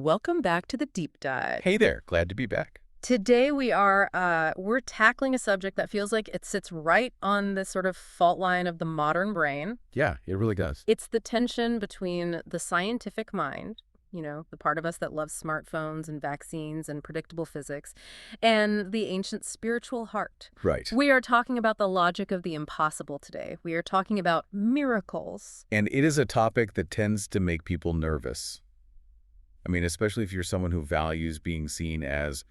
Welcome back to the deep dive. Hey there, glad to be back. Today we're tackling a subject that feels like it sits right on the sort of fault line of the modern brain. Yeah, it really does. It's the tension between the scientific mind, the part of us that loves smartphones and vaccines and predictable physics, and the ancient spiritual heart. Right. We are talking about the logic of the impossible today. We are talking about miracles. And it is a topic that tends to make people nervous. I mean, especially if you're someone who values being seen as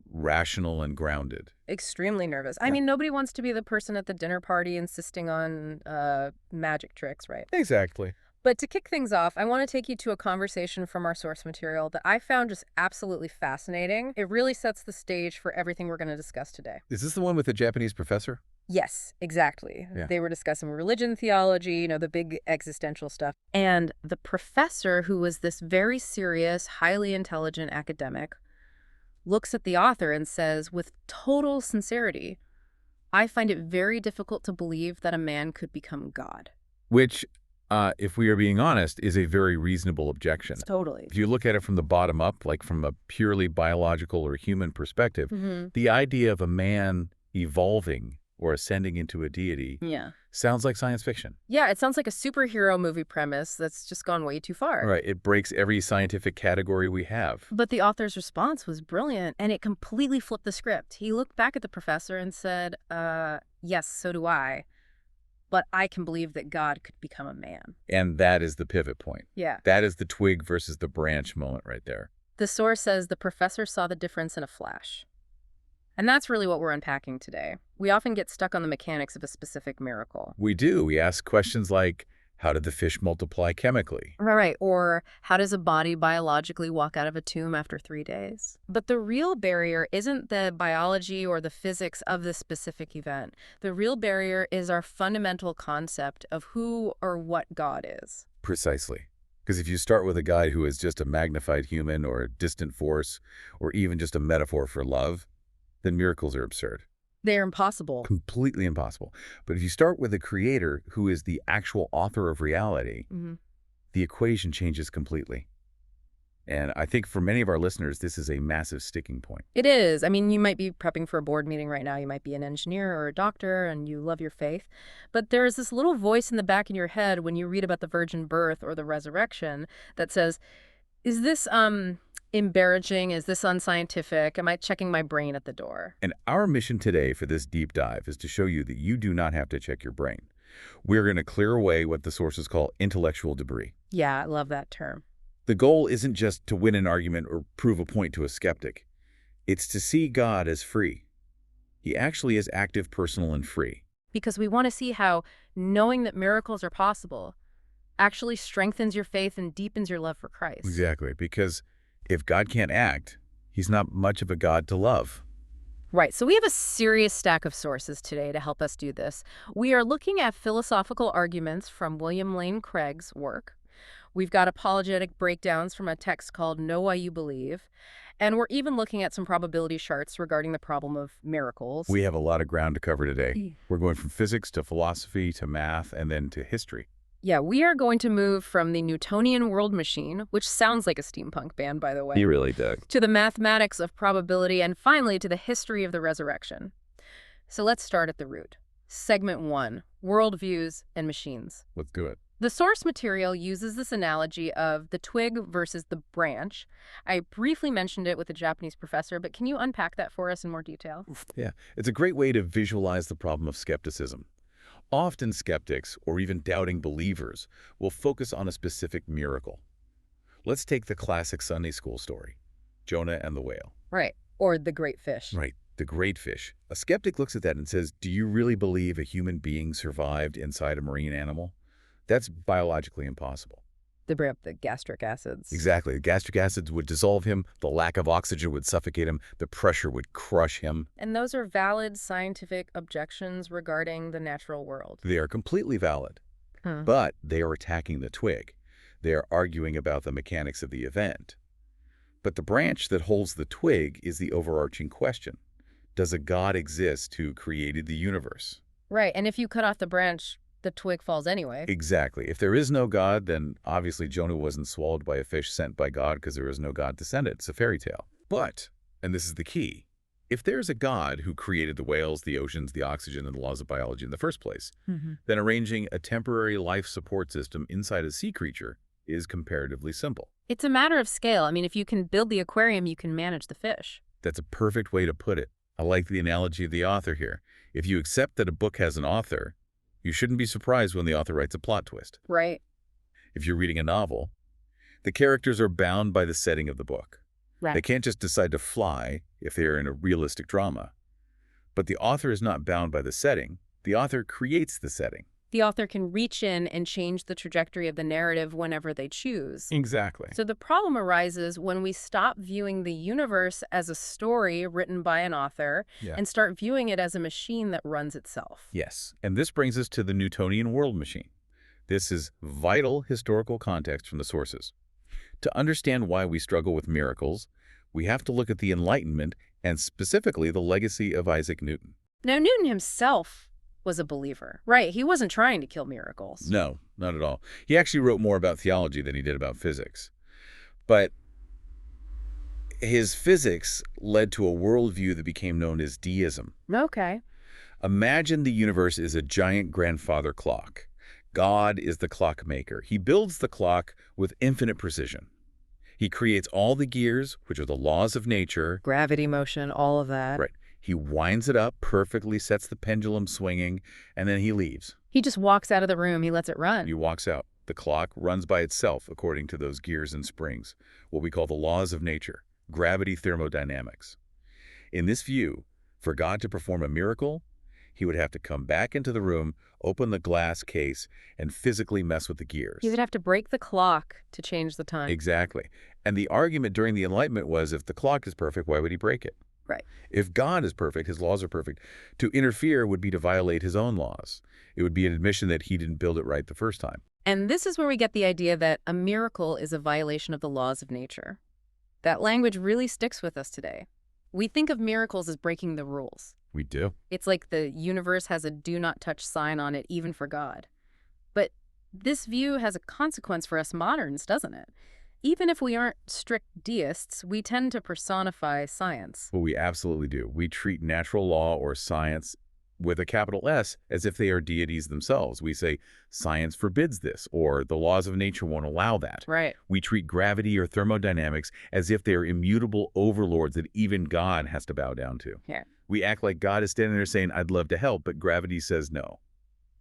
rational and grounded. Extremely nervous. I Yeah. mean, nobody wants to be the person at the dinner party insisting on magic tricks, right? Exactly. But to kick things off, I want to take you to a conversation from our source material that I found just absolutely fascinating. It really sets the stage for everything we're going to discuss today. Is this the one with the Japanese professor? Yes, exactly. Yeah. They were discussing religion, theology, the big existential stuff. And the professor, who was this very serious, highly intelligent academic, looks at the author and says, with total sincerity, I find it very difficult to believe that a man could become God. Which, if we are being honest, is a very reasonable objection. Totally. If you look at it from the bottom up, like from a purely biological or human perspective, the idea of a man evolving or ascending into a deity sounds like science fiction. Yeah, it sounds like a superhero movie premise that's just gone way too far. Right. It breaks every scientific category we have. But the author's response was brilliant, and it completely flipped the script. He looked back at the professor and said, yes, so do I. But I can believe that God could become a man. And that is the pivot point. Yeah. That is the twig versus the branch moment right there. The source says the professor saw the difference in a flash. And that's really what we're unpacking today. We often get stuck on the mechanics of a specific miracle. We do. We ask questions like, how did the fish multiply chemically? Right. Or how does a body biologically walk out of a tomb after 3 days? But the real barrier isn't the biology or the physics of the specific event. The real barrier is our fundamental concept of who or what God is. Precisely. Because if you start with a guy who is just a magnified human or a distant force or even just a metaphor for love, then miracles are absurd. They're impossible. Completely impossible. But if you start with a creator who is the actual author of reality, the equation changes completely. And I think for many of our listeners, this is a massive sticking point. It is. I mean, you might be prepping for a board meeting right now. You might be an engineer or a doctor and you love your faith. But there is this little voice in the back of your head when you read about the virgin birth or the resurrection that says, is this embarrassing? Is this unscientific? Am I checking my brain at the door? And our mission today for this deep dive is to show you that you do not have to check your brain. We're going to clear away what the sources call intellectual debris. Yeah, I love that term. The goal isn't just to win an argument or prove a point to a skeptic. It's to see God as free. He actually is active, personal, and free. Because we want to see how knowing that miracles are possible actually strengthens your faith and deepens your love for Christ. Exactly, because if God can't act, he's not much of a God to love. Right, so we have a serious stack of sources today to help us do this. We are looking at philosophical arguments from William Lane Craig's work. We've got apologetic breakdowns from a text called Know Why You Believe. And we're even looking at some probability charts regarding the problem of miracles. We have a lot of ground to cover today. We're going from physics to philosophy to math and then to history. Yeah, we are going to move from the Newtonian world machine, which sounds like a steampunk band, by the way. You really do. To the mathematics of probability, and finally to the history of the resurrection. So let's start at the root. Segment 1, worldviews and machines. Let's do it. The source material uses this analogy of the twig versus the branch. I briefly mentioned it with a Japanese professor, but can you unpack that for us in more detail? Yeah, it's a great way to visualize the problem of skepticism. Often skeptics, or even doubting believers, will focus on a specific miracle. Let's take the classic Sunday school story, Jonah and the whale. Right, or the great fish. Right, the great fish. A skeptic looks at that and says, do you really believe a human being survived inside a marine animal? That's biologically impossible. They bring up the gastric acids. Exactly. The gastric acids would dissolve him, the lack of oxygen would suffocate him, the pressure would crush him. And those are valid scientific objections regarding the natural world. They are completely valid, but they are attacking the twig. They are arguing about the mechanics of the event. But the branch that holds the twig is the overarching question. Does a God exist who created the universe? Right, and if you cut off the branch, the twig falls anyway. Exactly. If there is no God, then obviously Jonah wasn't swallowed by a fish sent by God because there is no God to send it. It's a fairy tale. But, and this is the key, if there's a God who created the whales, the oceans, the oxygen, and the laws of biology in the first place, then arranging a temporary life support system inside a sea creature is comparatively simple. It's a matter of scale. I mean, if you can build the aquarium, you can manage the fish. That's a perfect way to put it. I like the analogy of the author here. If you accept that a book has an author, you shouldn't be surprised when the author writes a plot twist. Right. If you're reading a novel, the characters are bound by the setting of the book. Right. They can't just decide to fly if they are in a realistic drama. But the author is not bound by the setting. The author creates the setting. The author can reach in and change the trajectory of the narrative whenever they choose. Exactly. So the problem arises when we stop viewing the universe as a story written by an author and start viewing it as a machine that runs itself. Yes, and this brings us to the Newtonian world machine. This is vital historical context from the sources. To understand why we struggle with miracles, we have to look at the Enlightenment and specifically the legacy of Isaac Newton. Now, Newton himself was a believer, right? He wasn't trying to kill miracles. No, not at all. He actually wrote more about theology than he did about physics. But his physics led to a worldview that became known as deism. Okay. Imagine the universe is a giant grandfather clock. God is the clockmaker. He builds the clock with infinite precision. He creates all the gears, which are the laws of nature. Gravity, motion, all of that. Right. He winds it up perfectly, sets the pendulum swinging, and then he leaves. He just walks out of the room. He lets it run. He walks out. The clock runs by itself according to those gears and springs, what we call the laws of nature, gravity thermodynamics. In this view, for God to perform a miracle, he would have to come back into the room, open the glass case, and physically mess with the gears. He would have to break the clock to change the time. Exactly. And the argument during the Enlightenment was if the clock is perfect, why would he break it? Right. If God is perfect, his laws are perfect. To interfere would be to violate his own laws. It would be an admission that he didn't build it right the first time. And this is where we get the idea that a miracle is a violation of the laws of nature. That language really sticks with us today. We think of miracles as breaking the rules. We do. It's like the universe has a do not touch sign on it, even for God. But this view has a consequence for us moderns, doesn't it? Even if we aren't strict deists, we tend to personify science. Well, we absolutely do. We treat natural law or science with a capital S as if they are deities themselves. We say science forbids this, or the laws of nature won't allow that. Right. We treat gravity or thermodynamics as if they are immutable overlords that even God has to bow down to. Yeah. We act like God is standing there saying, I'd love to help, but gravity says no.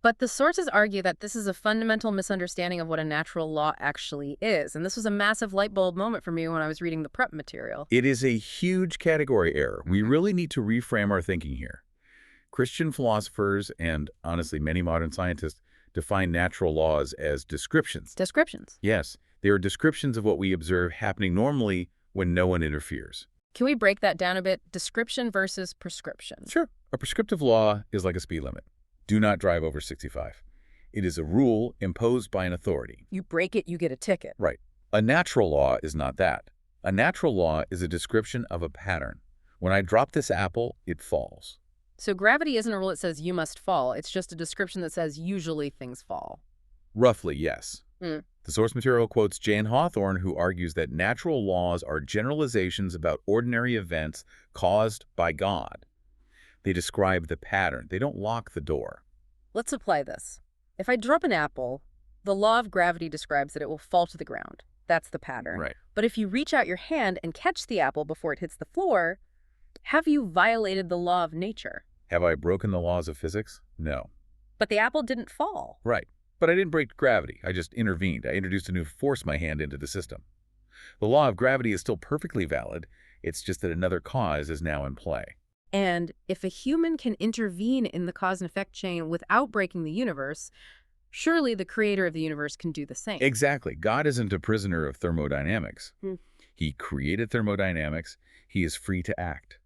But the sources argue that this is a fundamental misunderstanding of what a natural law actually is. And this was a massive light bulb moment for me when I was reading the prep material. It is a huge category error. We really need to reframe our thinking here. Christian philosophers and, honestly, many modern scientists define natural laws as descriptions. Descriptions. Yes, they are descriptions of what we observe happening normally when no one interferes. Can we break that down a bit? Description versus prescription. Sure. A prescriptive law is like a speed limit. Do not drive over 65. It is a rule imposed by an authority. You break it, you get a ticket. Right. A natural law is not that. A natural law is a description of a pattern. When I drop this apple, it falls. So gravity isn't a rule that says you must fall. It's just a description that says usually things fall. Roughly, yes. The source material quotes Jane Hawthorne, who argues that natural laws are generalizations about ordinary events caused by God. They describe the pattern. They don't lock the door. Let's apply this. If I drop an apple, the law of gravity describes that it will fall to the ground. That's the pattern. Right. But if you reach out your hand and catch the apple before it hits the floor, have you violated the law of nature? Have I broken the laws of physics? No. But the apple didn't fall. Right. But I didn't break gravity. I just intervened. I introduced a new force my hand into the system. The law of gravity is still perfectly valid. It's just that another cause is now in play. And if a human can intervene in the cause and effect chain without breaking the universe, surely the creator of the universe can do the same. Exactly. God isn't a prisoner of thermodynamics. He created thermodynamics. He is free to act.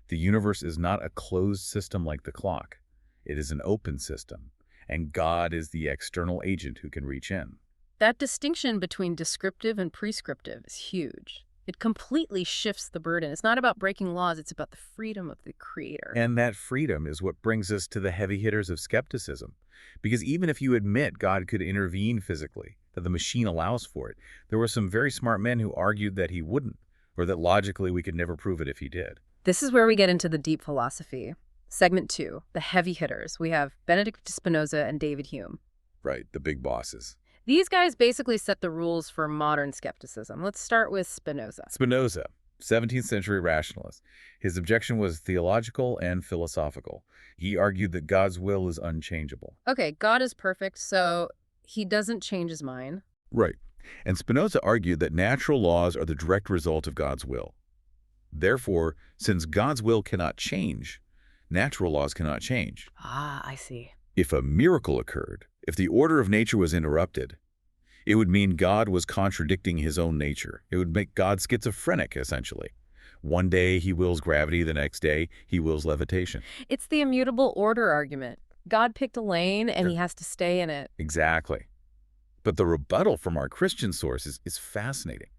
The universe is not a closed system like the clock. It is an open system, and God is the external agent who can reach in. That distinction between descriptive and prescriptive is huge. It completely shifts the burden. It's not about breaking laws, it's about the freedom of the creator. And that freedom is what brings us to the heavy hitters of skepticism. Because even if you admit God could intervene physically, that the machine allows for it, there were some very smart men who argued that he wouldn't, or that logically we could never prove it if he did. This is where we get into the deep philosophy. Segment 2, the heavy hitters. We have Benedict, Spinoza, and David Hume. Right, the big bosses. These guys basically set the rules for modern skepticism. Let's start with Spinoza. Spinoza, 17th century rationalist. His objection was theological and philosophical. He argued that God's will is unchangeable. Okay, God is perfect, so he doesn't change his mind. Right. And Spinoza argued that natural laws are the direct result of God's will. Therefore, since God's will cannot change, natural laws cannot change. Ah, I see. If a miracle occurred, if the order of nature was interrupted, it would mean God was contradicting his own nature. It would make God schizophrenic, essentially. One day he wills gravity, the next day he wills levitation. It's the immutable order argument. God picked a lane and he has to stay in it. Exactly. But the rebuttal from our Christian sources is fascinating.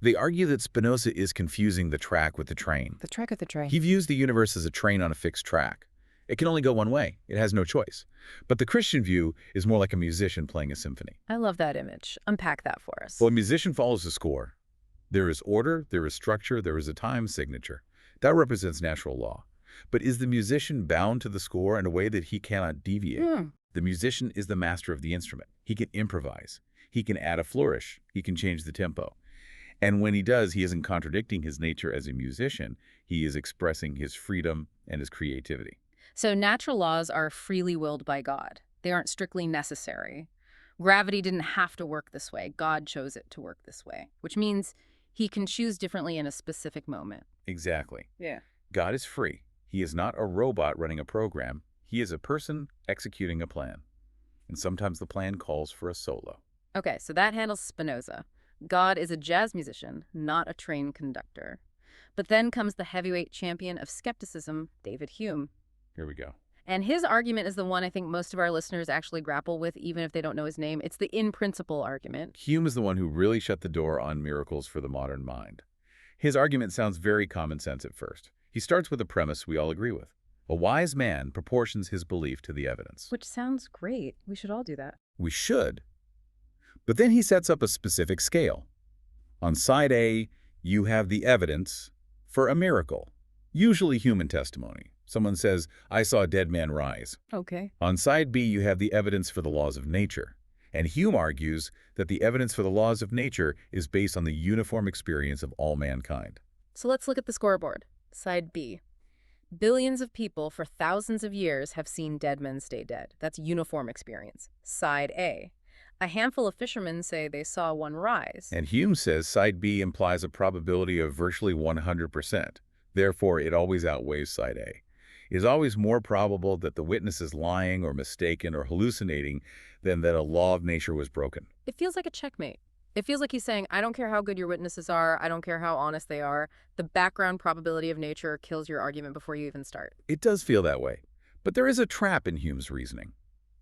They argue that Spinoza is confusing the track with the train. The track of the train. He views the universe as a train on a fixed track. It can only go one way. It has no choice. But the Christian view is more like a musician playing a symphony. I love that image. Unpack that for us. Well, a musician follows a score. There is order, there is structure, there is a time signature. That represents natural law. But is the musician bound to the score in a way that he cannot deviate? The musician is the master of the instrument. He can improvise. He can add a flourish. He can change the tempo. And when he does, he isn't contradicting his nature as a musician. He is expressing his freedom and his creativity. So natural laws are freely willed by God. They aren't strictly necessary. Gravity didn't have to work this way. God chose it to work this way, which means he can choose differently in a specific moment. Exactly. Yeah. God is free. He is not a robot running a program. He is a person executing a plan. And sometimes the plan calls for a solo. Okay, so that handles Spinoza. God is a jazz musician, not a train conductor. But then comes the heavyweight champion of skepticism, David Hume. Here we go. And his argument is the one I think most of our listeners actually grapple with, even if they don't know his name. It's the in-principle argument. Hume is the one who really shut the door on miracles for the modern mind. His argument sounds very common sense at first. He starts with a premise we all agree with. A wise man proportions his belief to the evidence. Which sounds great. We should all do that. We should. But then he sets up a specific scale. On side A, you have the evidence for a miracle, usually human testimony. Someone says, I saw a dead man rise. Okay. On side B, you have the evidence for the laws of nature. And Hume argues that the evidence for the laws of nature is based on the uniform experience of all mankind. So let's look at the scoreboard. Side B. Billions of people for thousands of years have seen dead men stay dead. That's uniform experience. Side A. A handful of fishermen say they saw one rise. And Hume says side B implies a probability of virtually 100%. Therefore, it always outweighs side A. It is always more probable that the witness is lying or mistaken or hallucinating than that a law of nature was broken. It feels like a checkmate. It feels like he's saying, I don't care how good your witnesses are, I don't care how honest they are, the background probability of nature kills your argument before you even start. It does feel that way. But there is a trap in Hume's reasoning.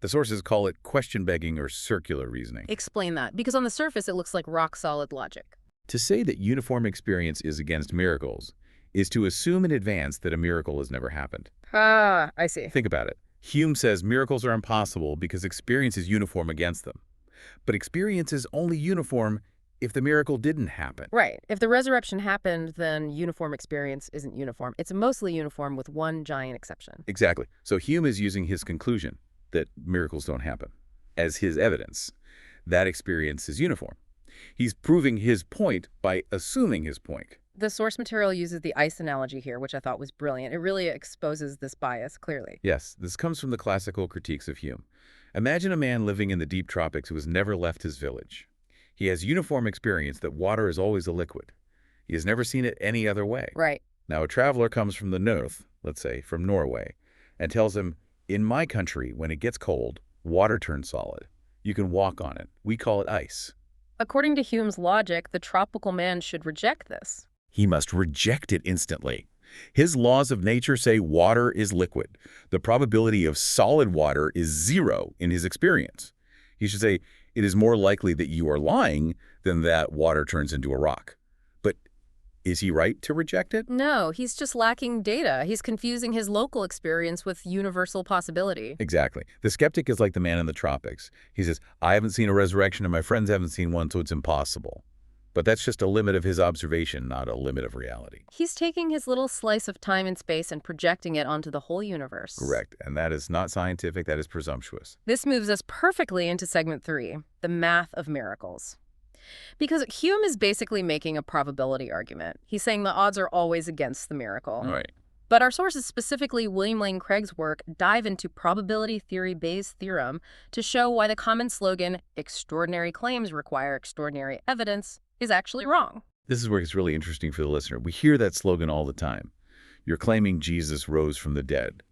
The sources call it question-begging or circular reasoning. Explain that, because on the surface it looks like rock-solid logic. To say that uniform experience is against miracles is to assume in advance that a miracle has never happened. Ah, I see. Think about it. Hume says miracles are impossible because experience is uniform against them. But experience is only uniform if the miracle didn't happen. Right. If the resurrection happened, then uniform experience isn't uniform. It's mostly uniform with one giant exception. Exactly. So Hume is using his conclusion that miracles don't happen as his evidence. That experience is uniform. He's proving his point by assuming his point. The source material uses the ice analogy here, which I thought was brilliant. It really exposes this bias clearly. Yes, this comes from the classical critiques of Hume. Imagine a man living in the deep tropics who has never left his village. He has uniform experience that water is always a liquid. He has never seen it any other way. Right. Now, a traveler comes from the north, let's say from Norway, and tells him, in my country, when it gets cold, water turns solid. You can walk on it. We call it ice. According to Hume's logic, the tropical man should reject this. He must reject it instantly. His laws of nature say water is liquid. The probability of solid water is 0 in his experience. He should say, it is more likely that you are lying than that water turns into a rock. But Is he right to reject it? No, he's just lacking data. He's confusing his local experience with universal possibility. Exactly. The skeptic is like the man in the tropics. He says, I haven't seen a resurrection and my friends haven't seen one, so it's impossible. But that's just a limit of his observation, not a limit of reality. He's taking his little slice of time and space and projecting it onto the whole universe. Correct. And that is not scientific, that is presumptuous. This moves us perfectly into segment 3, the math of miracles. Because Hume is basically making a probability argument. He's saying the odds are always against the miracle. Right. But our sources, specifically William Lane Craig's work, dive into probability theory Bayes' theorem to show why the common slogan, extraordinary claims require extraordinary evidence, is actually wrong. This is where it's really interesting for the listener. We hear that slogan all the time. You're claiming Jesus rose from the dead.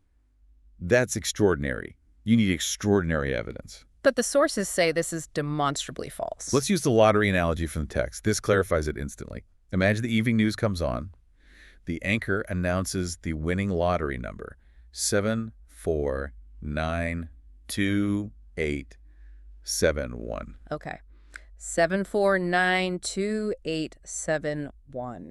That's extraordinary. You need extraordinary evidence. But the sources say this is demonstrably false. Let's use the lottery analogy from the text. This clarifies it instantly. Imagine the evening news comes on. The anchor announces the winning lottery number, 749287 Okay. 749287.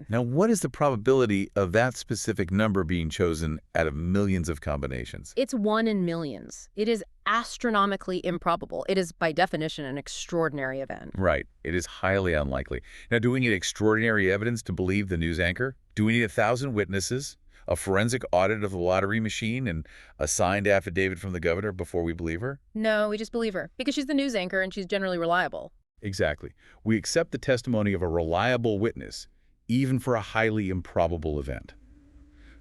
Now, what is the probability of that specific number being chosen out of millions of combinations? It's 1 in millions. It is astronomically improbable. It is, by definition, an extraordinary event. Right. It is highly unlikely. Now, do we need extraordinary evidence to believe the news anchor? Do we need 1,000 witnesses, a forensic audit of the lottery machine, and a signed affidavit from the governor before we believe her? No, we just believe her, because she's the news anchor and she's generally reliable. Exactly. We accept the testimony of a reliable witness, even for a highly improbable event.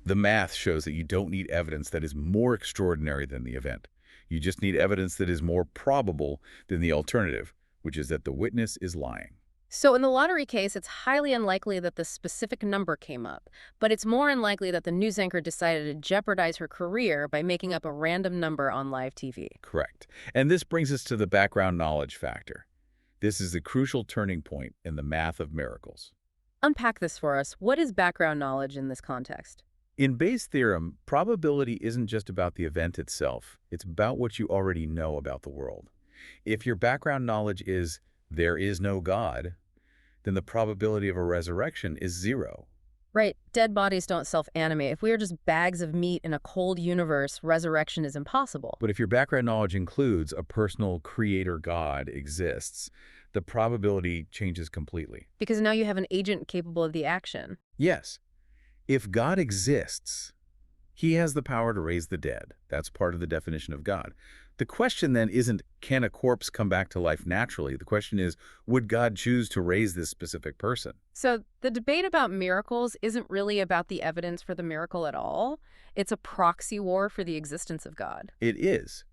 The math shows that you don't need evidence that is more extraordinary than the event. You just need evidence that is more probable than the alternative, which is that the witness is lying. So in the lottery case, it's highly unlikely that the specific number came up, but it's more unlikely that the news anchor decided to jeopardize her career by making up a random number on live TV. Correct. And this brings us to the background knowledge factor. This is the crucial turning point in the math of miracles. Unpack this for us. What is background knowledge in this context? In Bayes' theorem, probability isn't just about the event itself. It's about what you already know about the world. If your background knowledge is, there is no God, then the probability of a resurrection is 0. Right. Dead bodies don't self-animate. If we are just bags of meat in a cold universe, resurrection is impossible. But if your background knowledge includes a personal creator God exists, the probability changes completely. Because now you have an agent capable of the action. Yes. If God exists, he has the power to raise the dead. That's part of the definition of God. The question then isn't, can a corpse come back to life naturally? The question is, would God choose to raise this specific person? So the debate about miracles isn't really about the evidence for the miracle at all. It's a proxy war for the existence of God. It is.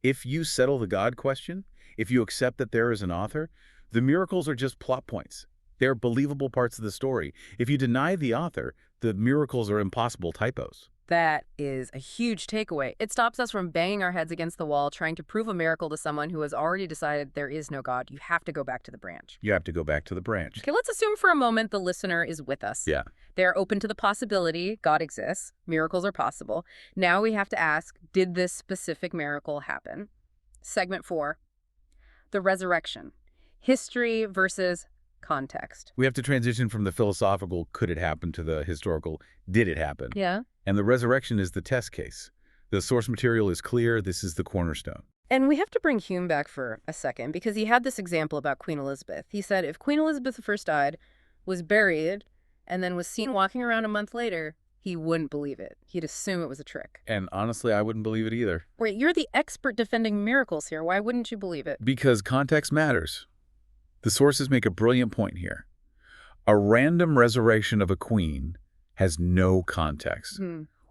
If you settle the God question, if you accept that there is an author, the miracles are just plot points. They're believable parts of the story. If you deny the author, the miracles are impossible typos. That is a huge takeaway. It stops us from banging our heads against the wall trying to prove a miracle to someone who has already decided there is no God. You have to go back to the branch. You have to go back to the branch. Okay, let's assume for a moment the listener is with us. Yeah. They're open to the possibility God exists. Miracles are possible. Now we have to ask, did this specific miracle happen? Segment 4, the resurrection. History versus context. We have to transition from the philosophical, could it happen, to the historical, did it happen? Yeah. And the resurrection is the test case. The source material is clear. This is the cornerstone. And we have to bring Hume back for a second because he had this example about Queen Elizabeth. He said if Queen Elizabeth I died, was buried, and then was seen walking around a month later, he wouldn't believe it. He'd assume it was a trick. And honestly, I wouldn't believe it either. Wait, you're the expert defending miracles here. Why wouldn't you believe it? Because context matters. The sources make a brilliant point here. A random resurrection of a queen has no context.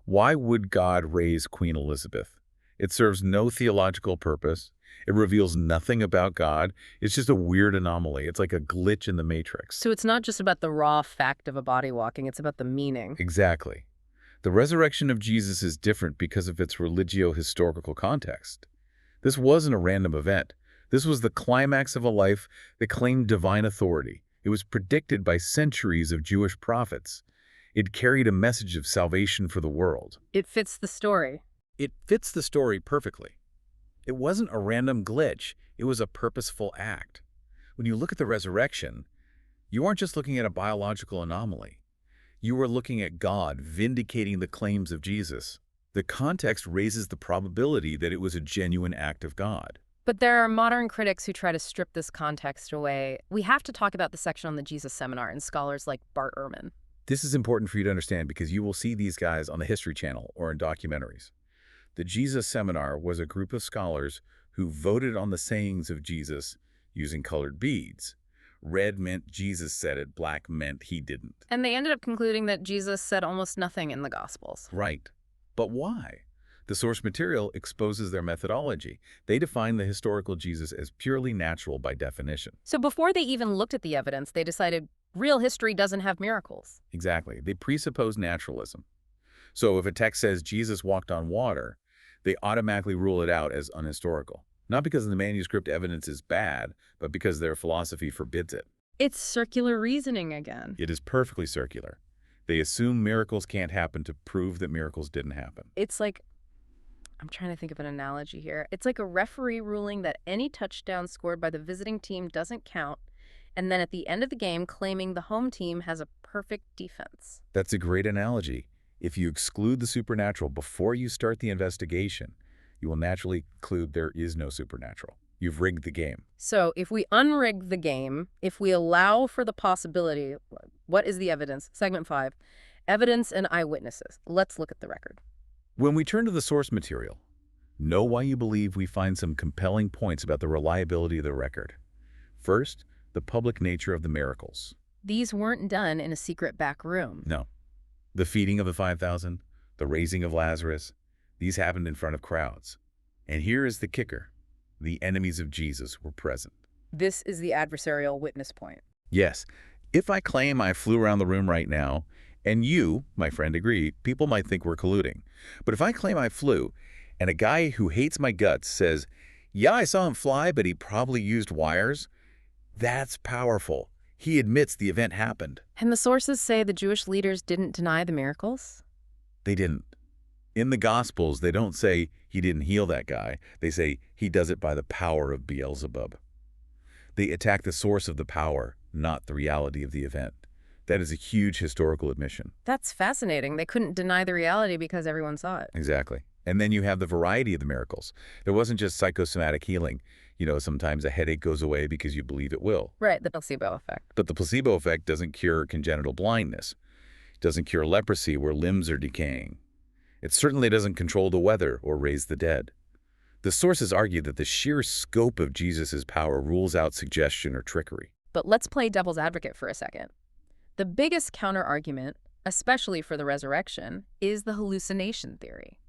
Why would God raise Queen Elizabeth? It serves no theological purpose. It reveals nothing about God. It's just a weird anomaly. It's like a glitch in the matrix. So it's not just about the raw fact of a body walking. It's about the meaning. Exactly. The resurrection of Jesus is different because of its religio-historical context. This wasn't a random event. This was the climax of a life that claimed divine authority. It was predicted by centuries of Jewish prophets. It carried a message of salvation for the world. It fits the story. It fits the story perfectly. It wasn't a random glitch. It was a purposeful act. When you look at the resurrection, you aren't just looking at a biological anomaly. You are looking at God vindicating the claims of Jesus. The context raises the probability that it was a genuine act of God. But there are modern critics who try to strip this context away. We have to talk about the section on the Jesus Seminar and scholars like Bart Ehrman. This is important for you to understand because you will see these guys on the History Channel or in documentaries. The Jesus Seminar was a group of scholars who voted on the sayings of Jesus using colored beads. Red meant Jesus said it, black meant he didn't. And they ended up concluding that Jesus said almost nothing in the Gospels. Right. But why? The source material exposes their methodology. They define the historical Jesus as purely natural by definition. So before they even looked at the evidence, they decided real history doesn't have miracles. Exactly. They presuppose naturalism. So if a text says Jesus walked on water, they automatically rule it out as unhistorical. Not because the manuscript evidence is bad, but because their philosophy forbids it. It's circular reasoning again. It is perfectly circular. They assume miracles can't happen to prove that miracles didn't happen. It's like, I'm trying to think of an analogy here. It's like a referee ruling that any touchdown scored by the visiting team doesn't count, and then at the end of the game claiming the home team has a perfect defense. That's a great analogy. If you exclude the supernatural before you start the investigation, you will naturally conclude there is no supernatural. You've rigged the game. So if we unrig the game, if we allow for the possibility, what is the evidence? Segment 5, evidence and eyewitnesses. Let's look at the record. When we turn to the source material, know why you believe we find some compelling points about the reliability of the record. First, the public nature of the miracles. These weren't done in a secret back room. No. The feeding of the 5,000, the raising of Lazarus, these happened in front of crowds. And here is the kicker. The enemies of Jesus were present. This is the adversarial witness point. Yes. If I claim I flew around the room right now, and you, my friend, agree, people might think we're colluding. But if I claim I flew, and a guy who hates my guts says, yeah, I saw him fly, but he probably used wires, that's powerful. He admits the event happened. And the sources say the Jewish leaders didn't deny the miracles? They didn't. In the Gospels, they don't say he didn't heal that guy. They say he does it by the power of Beelzebub. They attack the source of the power, not the reality of the event. That is a huge historical admission. That's fascinating. They couldn't deny the reality because everyone saw it. Exactly. And then you have the variety of the miracles. There wasn't just psychosomatic healing. You know, sometimes a headache goes away because you believe it will. Right, the placebo effect. But the placebo effect doesn't cure congenital blindness. It doesn't cure leprosy where limbs are decaying. It certainly doesn't control the weather or raise the dead. The sources argue that the sheer scope of Jesus' power rules out suggestion or trickery. But let's play devil's advocate for a second. The biggest counter-argument, especially for the resurrection, is the hallucination theory.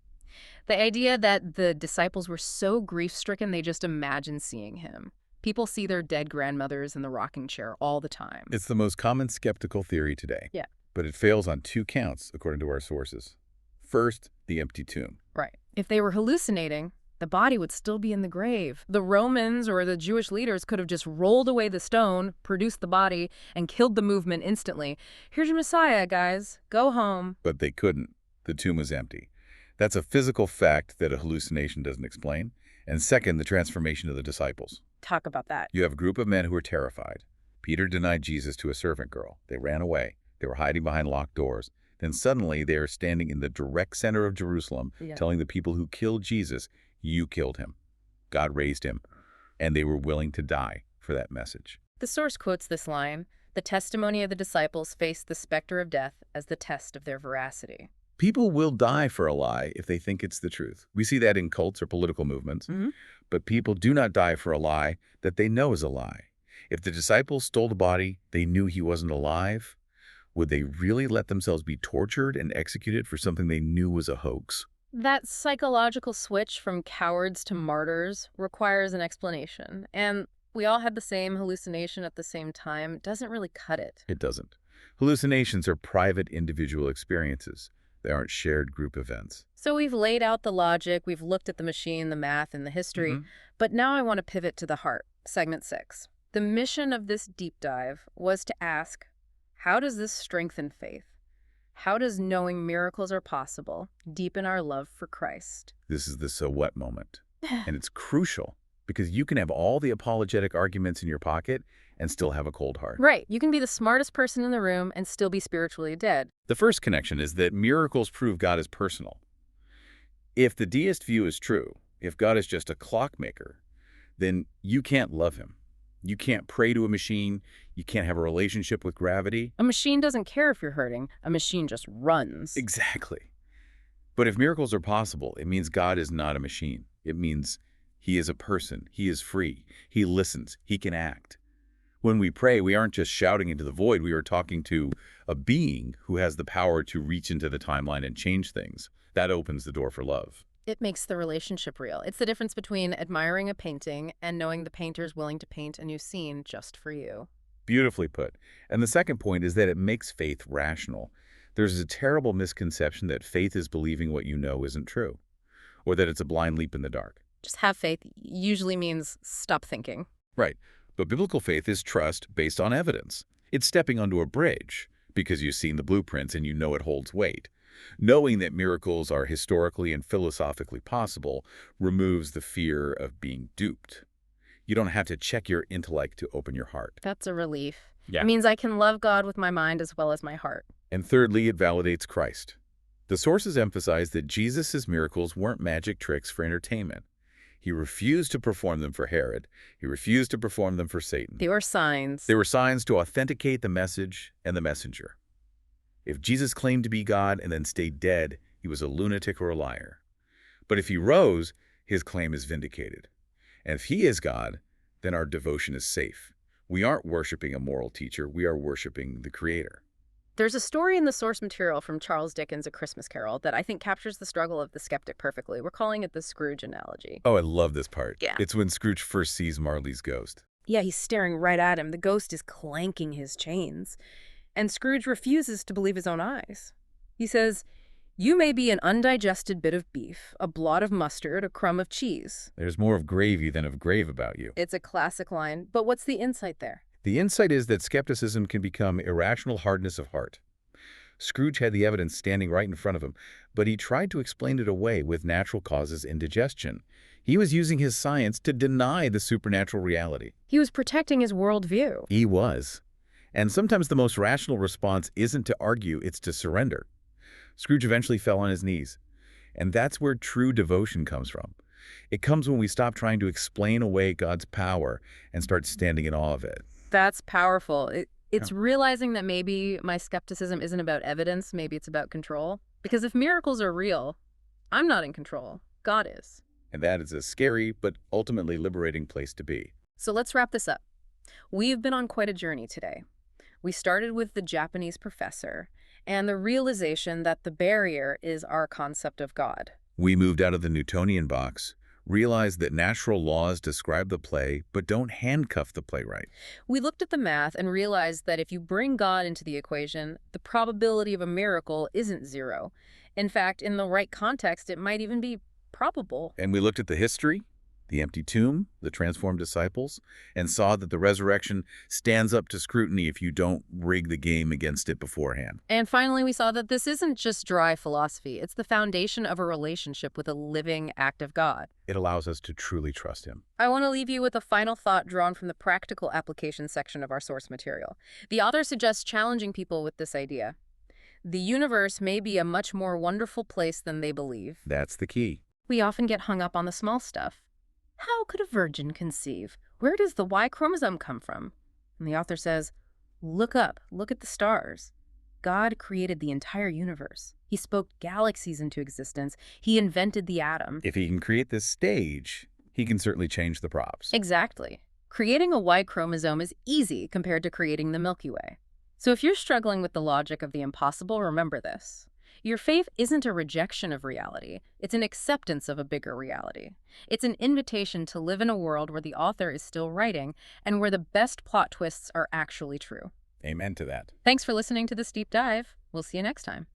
The idea that the disciples were so grief-stricken they just imagined seeing him. People see their dead grandmothers in the rocking chair all the time. It's the most common skeptical theory today. Yeah. But it fails on 2 counts, according to our sources. First, the empty tomb. Right. If they were hallucinating, the body would still be in the grave. The Romans or the Jewish leaders could have just rolled away the stone, produced the body, and killed the movement instantly. Here's your Messiah, guys. Go home. But they couldn't. The tomb was empty. That's a physical fact that a hallucination doesn't explain. And second, the transformation of the disciples. Talk about that. You have a group of men who are terrified. Peter denied Jesus to a servant girl. They ran away. They were hiding behind locked doors. Then suddenly they are standing in the direct center of Jerusalem, telling the people who killed Jesus, you killed him. God raised him. And they were willing to die for that message. The source quotes this line, "The testimony of the disciples faced the specter of death as the test of their veracity." People will die for a lie if they think it's the truth. We see that in cults or political movements. But people do not die for a lie that they know is a lie. If the disciples stole the body, they knew he wasn't alive. Would they really let themselves be tortured and executed for something they knew was a hoax? That psychological switch from cowards to martyrs requires an explanation. And we all had the same hallucination at the same time. It doesn't really cut it. It doesn't. Hallucinations are private individual experiences. They aren't shared group events. So we've laid out the logic, we've looked at the machine, the math, and the history. But now I want to pivot to the heart, segment 6. The mission of this deep dive was to ask, how does this strengthen faith? How does knowing miracles are possible deepen our love for Christ? This is the so what moment. And it's crucial because you can have all the apologetic arguments in your pocket and still have a cold heart. Right. You can be the smartest person in the room and still be spiritually dead. The first connection is that miracles prove God is personal. If the deist view is true, if God is just a clockmaker, then you can't love him. You can't pray to a machine. You can't have a relationship with gravity. A machine doesn't care if you're hurting. A machine just runs. Exactly. But if miracles are possible, it means God is not a machine. It means he is a person. He is free. He listens. He can act. When we pray, we aren't just shouting into the void. We are talking to a being who has the power to reach into the timeline and change things. That opens the door for love. It makes the relationship real. It's the difference between admiring a painting and knowing the painter's willing to paint a new scene just for you. Beautifully put. And the second point is that it makes faith rational. There's a terrible misconception that faith is believing what you know isn't true, or that it's a blind leap in the dark. Just have faith usually means stop thinking. Right. But biblical faith is trust based on evidence. It's stepping onto a bridge because you've seen the blueprints and you know it holds weight. Knowing that miracles are historically and philosophically possible removes the fear of being duped. You don't have to check your intellect to open your heart. That's a relief. Yeah. It means I can love God with my mind as well as my heart. And thirdly, it validates Christ. The sources emphasize that Jesus' miracles weren't magic tricks for entertainment. He refused to perform them for Herod. He refused to perform them for Satan. They were signs. They were signs to authenticate the message and the messenger. If Jesus claimed to be God and then stayed dead, he was a lunatic or a liar. But if he rose, his claim is vindicated. And if he is God, then our devotion is safe. We aren't worshiping a moral teacher. We are worshiping the Creator. There's a story in the source material from Charles Dickens' A Christmas Carol that I think captures the struggle of the skeptic perfectly. We're calling it the Scrooge analogy. Oh, I love this part. Yeah. It's when Scrooge first sees Marley's ghost. Yeah, he's staring right at him. The ghost is clanking his chains. And Scrooge refuses to believe his own eyes. He says, "You may be an undigested bit of beef, a blot of mustard, a crumb of cheese." There's more of gravy than of grave about you. It's a classic line, but what's the insight there? The insight is that skepticism can become irrational hardness of heart. Scrooge had the evidence standing right in front of him, but he tried to explain it away with natural causes indigestion. He was using his science to deny the supernatural reality. He was protecting his worldview. He was. And sometimes the most rational response isn't to argue, it's to surrender. Scrooge eventually fell on his knees. And that's where true devotion comes from. It comes when we stop trying to explain away God's power and start standing in awe of it. That's powerful. It's realizing that maybe my skepticism isn't about evidence, maybe it's about control. Because if miracles are real, I'm not in control. God is. And that is a scary but ultimately liberating place to be. So let's wrap this up. We've been on quite a journey today. We started with the Japanese professor and the realization that the barrier is our concept of God. We moved out of the Newtonian box, realized that natural laws describe the play but don't handcuff the playwright. We looked at the math and realized that if you bring God into the equation, the probability of a miracle isn't zero. In fact, in the right context, it might even be probable. And we looked at the history, the empty tomb, the transformed disciples, and saw that the resurrection stands up to scrutiny if you don't rig the game against it beforehand. And finally, we saw that this isn't just dry philosophy. It's the foundation of a relationship with a living, active God. It allows us to truly trust him. I want to leave you with a final thought drawn from the practical application section of our source material. The author suggests challenging people with this idea. The universe may be a much more wonderful place than they believe. That's the key. We often get hung up on the small stuff. How could a virgin conceive? Where does the Y chromosome come from? And the author says, look up, look at the stars. God created the entire universe. He spoke galaxies into existence. He invented the atom. If he can create this stage, he can certainly change the props. Exactly. Creating a Y chromosome is easy compared to creating the Milky Way. So if you're struggling with the logic of the impossible, remember this. Your faith isn't a rejection of reality. It's an acceptance of a bigger reality. It's an invitation to live in a world where the author is still writing and where the best plot twists are actually true. Amen to that. Thanks for listening to this deep dive. We'll see you next time.